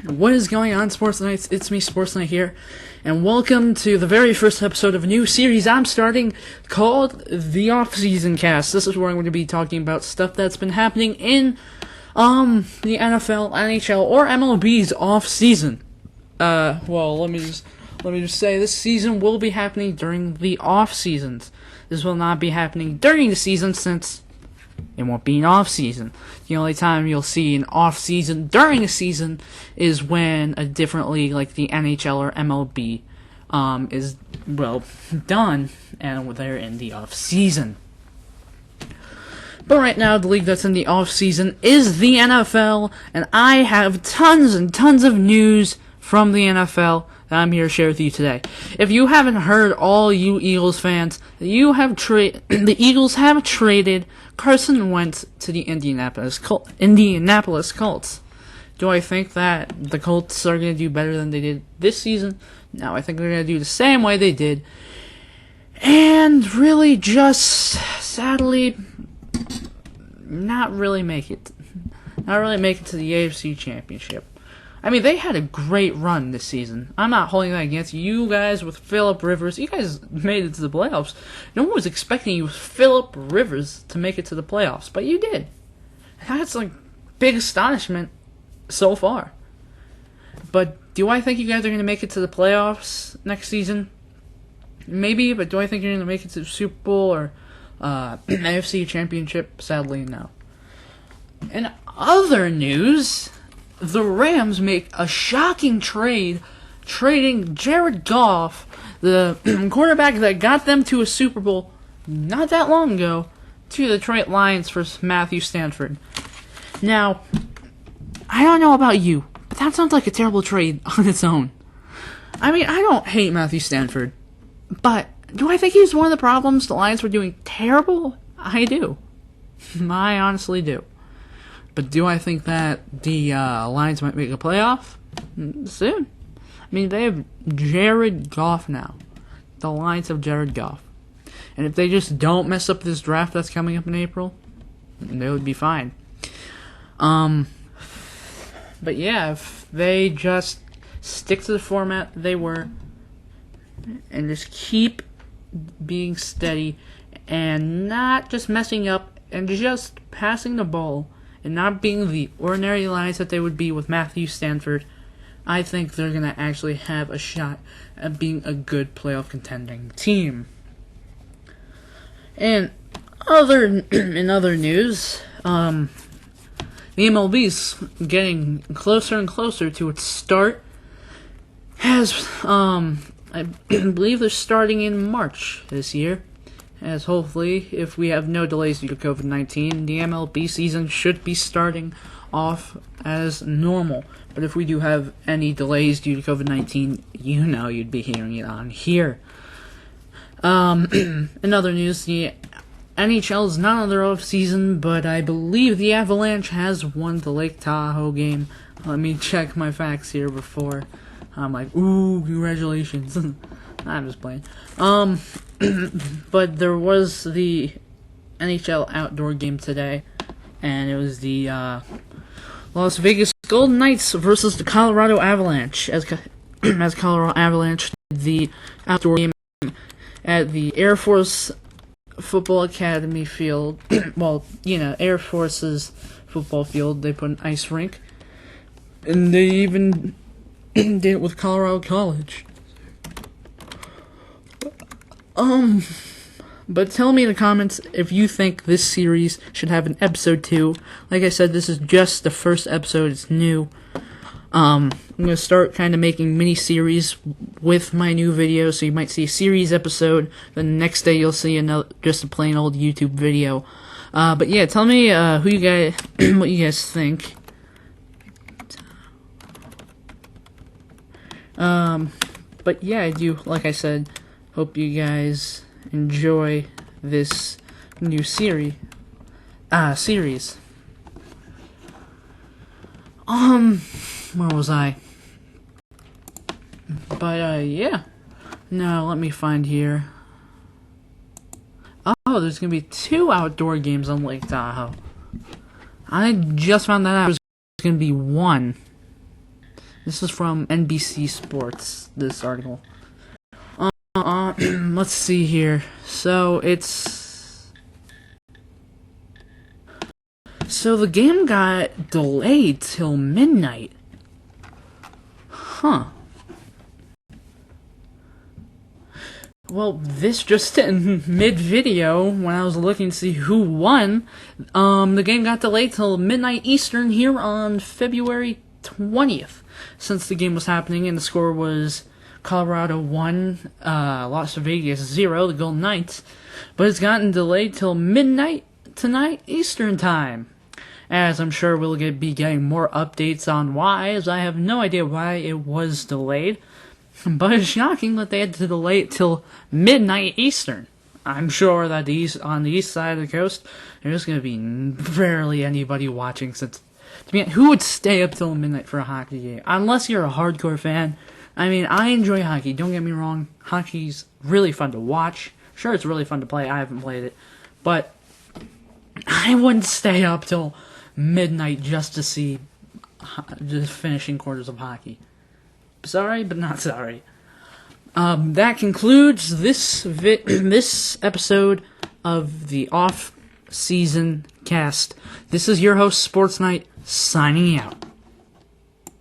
What is going on, Sports Nights? It's me, Sports Night here, and welcome to the very first episode of a new series I'm starting called The Off-Season Cast. This is where I'm going to be talking about stuff that's been happening in, the NFL, NHL, or MLB's off-season. Well, let me just say this season will be happening during the off-seasons. This will not be happening during the season since it won't be an off-season. The only time you'll see an off-season during a season is when a different league like the NHL or MLB is, well, done, and they're in the off-season. But right now, the league that's in the off-season is the NFL, and I have tons and tons of news from the NFL that I'm here to share with you today. If you haven't heard, all you Eagles fans, the Eagles have traded Carson Wentz to the Indianapolis Colts. Do I think that the Colts are going to do better than they did this season? No, I think they're going to do the same way they did. And really just, sadly, not really make it to the AFC Championship. I mean, they had a great run this season. I'm not holding that against you guys with Phillip Rivers. You guys made it to the playoffs. No one was expecting you with Phillip Rivers to make it to the playoffs, but you did. That's like big astonishment so far. But do I think you guys are going to make it to the playoffs next season? Maybe, but do I think you're going to make it to the Super Bowl or AFC Championship? Sadly, no. In other news, the Rams make a shocking trade, trading Jared Goff, the quarterback that got them to a Super Bowl not that long ago, to the Detroit Lions for Matthew Stafford. Now, I don't know about you, but that sounds like a terrible trade on its own. I mean, I don't hate Matthew Stafford, but do I think he's one of the problems the Lions were doing terrible? I do. I honestly do. But do I think that the Lions might make a playoff? Soon. I mean, they have Jared Goff now. The Lions have Jared Goff. And if they just don't mess up this draft that's coming up in April, they would be fine. But yeah, if they just stick to the format they were, and just keep being steady, and not just messing up, and just passing the ball, and not being the ordinary Lions that they would be with Matthew Stafford, I think they're going to actually have a shot at being a good playoff contending team. And in other news, the MLB's getting closer and closer to its start. I believe they're starting in March this year. As hopefully, if we have no delays due to COVID-19, the MLB season should be starting off as normal. But if we do have any delays due to COVID-19, you know you'd be hearing it on here. In other news, the NHL is not on their off-season, but I believe the Avalanche has won the Lake Tahoe game. Let me check my facts here before I'm like, ooh, congratulations. I'm just playing. But there was the NHL outdoor game today, and it was the Las Vegas Golden Knights versus the Colorado Avalanche. As Colorado Avalanche did the outdoor game at the Air Force Football Academy field. Well, Air Force's football field. They put an ice rink, and they even did it with Colorado College. But tell me in the comments if you think this series should have an episode 2. Like I said, this is just the first episode, it's new. I'm going to start kind of making mini-series with my new videos, so you might see a series episode, then the next day you'll see just a plain old YouTube video. But yeah, tell me what you guys think. But yeah, I do, like I said, hope you guys enjoy this new series. Where was I? But, yeah. Now, let me find here. Oh, there's gonna be 2 outdoor games on Lake Tahoe. I just found that out. There's gonna be 1. This is from NBC Sports, this article. Let's see here. So the game got delayed till midnight. Huh. Well, this just in mid-video, when I was looking to see who won, the game got delayed till midnight Eastern here on February 20th. Since the game was happening and the score was Colorado 1, Las Vegas 0, the Golden Knights. But it's gotten delayed till midnight tonight Eastern time. As I'm sure we'll be getting more updates on why, as I have no idea why it was delayed. But it's shocking that they had to delay it till midnight Eastern. I'm sure that on the east side of the coast, there's going to be barely anybody watching. Since, who would stay up till midnight for a hockey game? Unless you're a hardcore fan. I mean, I enjoy hockey, don't get me wrong. Hockey's really fun to watch. Sure, it's really fun to play. I haven't played it. But I wouldn't stay up till midnight just to see the finishing quarters of hockey. Sorry, but not sorry. That concludes this episode of the off-season cast. This is your host, Sports Night, signing out.